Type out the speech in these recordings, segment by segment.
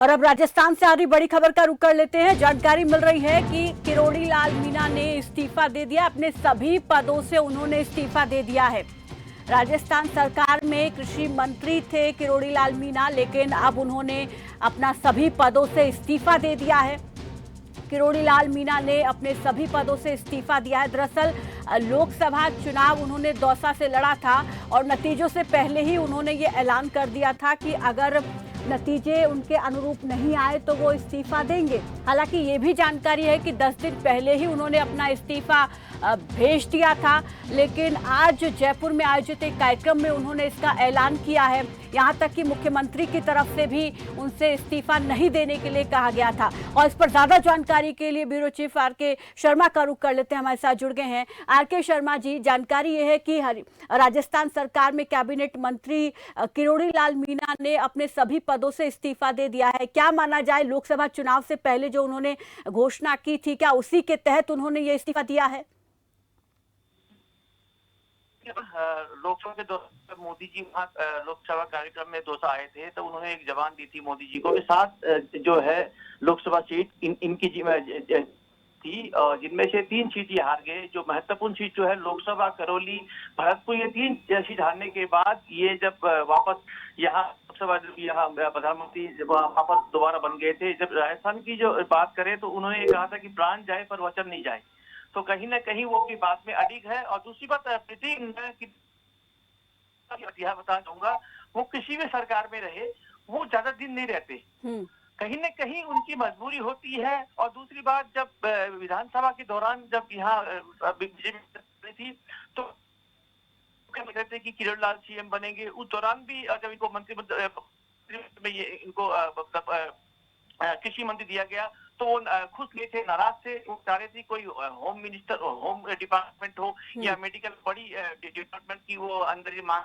और अब राजस्थान से आ रही बड़ी खबर का रुख कर लेते हैं। जानकारी मिल रही है कि किरोड़ी लाल मीणा ने इस्तीफा दे दिया। अपने सभी पदों से उन्होंने इस्तीफा दे दिया है। राजस्थान सरकार में कृषि मंत्री थे किरोड़ी लाल मीणा, लेकिन अब उन्होंने अपना सभी पदों से इस्तीफा दे दिया है। किरोड़ी लाल मीणा ने अपने सभी पदों से इस्तीफा दिया है। दरअसल लोकसभा चुनाव उन्होंने दौसा से लड़ा था और नतीजों से पहले ही उन्होंने ये ऐलान कर दिया था कि अगर नतीजे उनके अनुरूप नहीं आए तो वो इस्तीफा देंगे। हालांकि ये भी जानकारी है कि 10 दिन पहले ही उन्होंने अपना इस्तीफा भेज दिया था, लेकिन आज जयपुर में आयोजित एक कार्यक्रम में उन्होंने इसका ऐलान किया है। यहाँ तक कि मुख्यमंत्री की तरफ से भी उनसे इस्तीफा नहीं देने के लिए कहा गया था। और इस पर ज्यादा जानकारी के लिए ब्यूरो चीफ आर.के. शर्मा का रुख कर लेते हैं। हमारे साथ जुड़ गए हैं आर.के. शर्मा जी। जानकारी ये है कि राजस्थान सरकार में कैबिनेट मंत्री किरोड़ी लाल मीणा ने अपने सभी पदों से इस्तीफा दे दिया है। क्या माना जाए, लोकसभा चुनाव से पहले जो उन्होंने घोषणा की थी, क्या उसी के तहत उन्होंने ये इस्तीफा दिया है? लोकसभा के दौरान मोदी जी वहाँ लोकसभा कार्यक्रम में दौसा आए थे, तो उन्होंने एक जबान दी थी मोदी जी को कि 7 जो है लोकसभा सीट इनकी थी, और जिनमें से 3 सीट ये हार गए। जो महत्वपूर्ण सीट जो है लोकसभा, करौली, भरतपुर, ये 3 सीट हारने के बाद ये जब वापस यहाँ लोकसभा यहाँ प्रधानमंत्री जब वापस दोबारा बन गए थे। जब राजस्थान की जो बात करें तो उन्होंने ये कहा था कि प्राण जाए पर वचन नहीं जाए, तो कहीं ना कहीं वो अपनी बात में अडिग है। और दूसरी बात प्रीति बता दूंगा, वो किसी भी सरकार में रहे वो ज्यादा दिन नहीं रहते, कहीं न कहीं उनकी मजबूरी होती है। और दूसरी बात, जब विधानसभा के दौरान जब यहाँ बीजेपी थी तो कहते कि किरोड़ी लाल सीएम बनेंगे, उस दौरान भी जब इनको मंत्री में ये इनको कृषि मंत्री दिया गया तो वो खुश नहीं थे, नाराज थे। वो चाह रहे थे कोई होम मिनिस्टर, होम डिपार्टमेंट हो या मेडिकल बड़ी डिपार्टमेंट की वो अंदर ही मांग,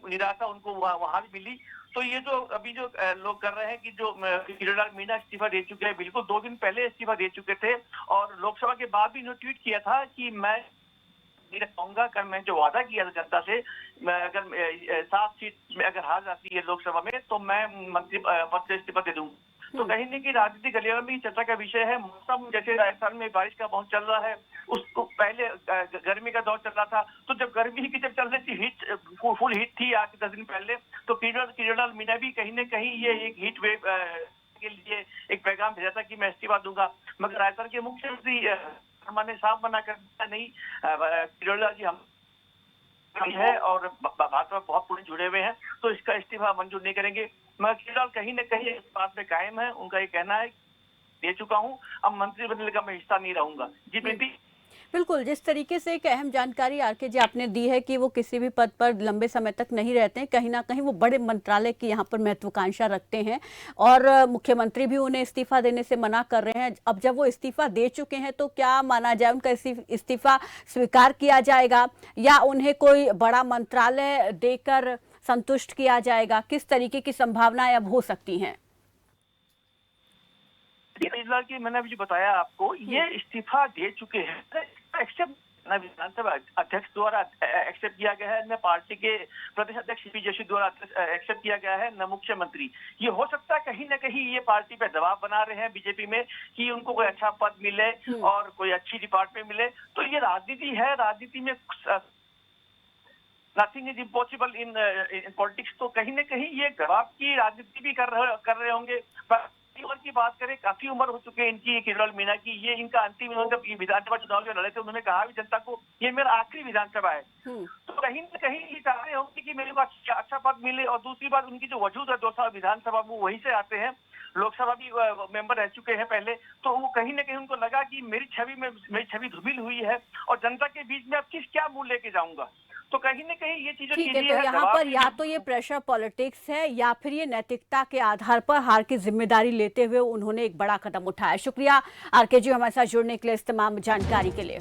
निराशा उनको वहां भी मिली। तो ये जो अभी जो लोग कर रहे हैं कि जो किरोड़ी लाल मीणा इस्तीफा दे चुके हैं, बिल्कुल 2 दिन पहले इस्तीफा दे चुके थे, और लोकसभा के बाद भी इन्होंने ट्वीट किया था कि मैं नहीं रख पाऊंगा, कर मैं जो वादा किया था जनता से, मैं अगर 7 सीट में अगर हार जाती है लोकसभा में तो मैं मंत्री पद से इस्तीफा दे दूंगा। तो कहीं न कहीं राजनीतिक गलियारों में चर्चा का विषय है। मौसम जैसे राजस्थान में बारिश का बहुत चल रहा है, उसको पहले गर्मी का दौर चल रहा था, तो जब गर्मी की जब चल रही थी, हीट फुल हीट थी आज 10 दिन पहले, तो किरोड़ी लाल मीणा भी कहीं न कहीं ये एक हीट वेव के लिए एक पैगाम भेजा था कि मैं इस्तीफा दूंगा। मगर राजस्थान के मुख्यमंत्री ने साफ मना कर दिया, नहीं किरोड़ी लाल जी हम है और भाजपा बहुत पुणे जुड़े हुए हैं, तो इसका इस्तीफा मंजूर नहीं करेंगे। मगर किरोड़ी लाल कहीं न कहीं इस बात पे कायम है। उनका ये कहना है दे चुका हूं, अब मंत्रिमंडल का मैं हिस्सा नहीं रहूंगा। जी प्रीति। बिल्कुल, जिस तरीके से एक अहम जानकारी आर.के. जी आपने दी है कि वो किसी भी पद पर लंबे समय तक नहीं रहते हैं, कहीं ना कहीं वो बड़े मंत्रालय की यहाँ पर महत्वाकांक्षा रखते हैं और मुख्यमंत्री भी उन्हें इस्तीफा देने से मना कर रहे हैं। अब जब वो इस्तीफा दे चुके हैं तो क्या माना जाए, उनका इस्तीफा स्वीकार किया जाएगा या उन्हें कोई बड़ा मंत्रालय देकर संतुष्ट किया जाएगा? किस तरीके की संभावनाएं अब हो सकती हैं? लाल की मैंने अभी बताया आपको, ये इस्तीफा दे चुके हैं, एक्सेप्ट न विधानसभा अध्यक्ष द्वारा एक्सेप्ट किया गया है, न पार्टी के प्रदेश अध्यक्ष सीपी जोशी द्वारा एक्सेप्ट किया गया है, न मुख्यमंत्री। ये हो सकता है कहीं न कहीं ये पार्टी पे दबाव बना रहे हैं बीजेपी में कि उनको कोई अच्छा पद मिले और कोई अच्छी डिपार्टमेंट मिले। तो ये राजनीति है, राजनीति में nothing is impossible in politics. तो कहीं न कहीं ये दबाव की राजनीति भी कर रहे होंगे। उम्र की बात करें, काफी उम्र हो चुकी है इनकी, किरोड़ी लाल मीणा की। ये इनका अंतिम, जब विधानसभा चुनाव जो लड़े थे उन्होंने कहा भी जनता को ये मेरा आखिरी विधानसभा है। तो कहीं न कहीं ये चाह रहे होंगे कि मेरे को अच्छा पद मिले। और दूसरी बात, उनकी जो वजूद है दौसा विधानसभा, वो वहीं से आते हैं, लोकसभा भी मेंबर रह चुके हैं पहले। तो वो कहीं न कहीं उनको लगा कि मेरी छवि धूमिल हुई है और जनता के बीच में अब क्या मुंह लेके जाऊंगा। तो कहीं न कहीं ये चीजें ठीक है, तो यहाँ पर या तो ये प्रेशर पॉलिटिक्स है या फिर ये नैतिकता के आधार पर हार की जिम्मेदारी लेते हुए उन्होंने एक बड़ा कदम उठाया। शुक्रिया आर.के. जी हमारे साथ जुड़ने के लिए, इस तमाम जानकारी के लिए।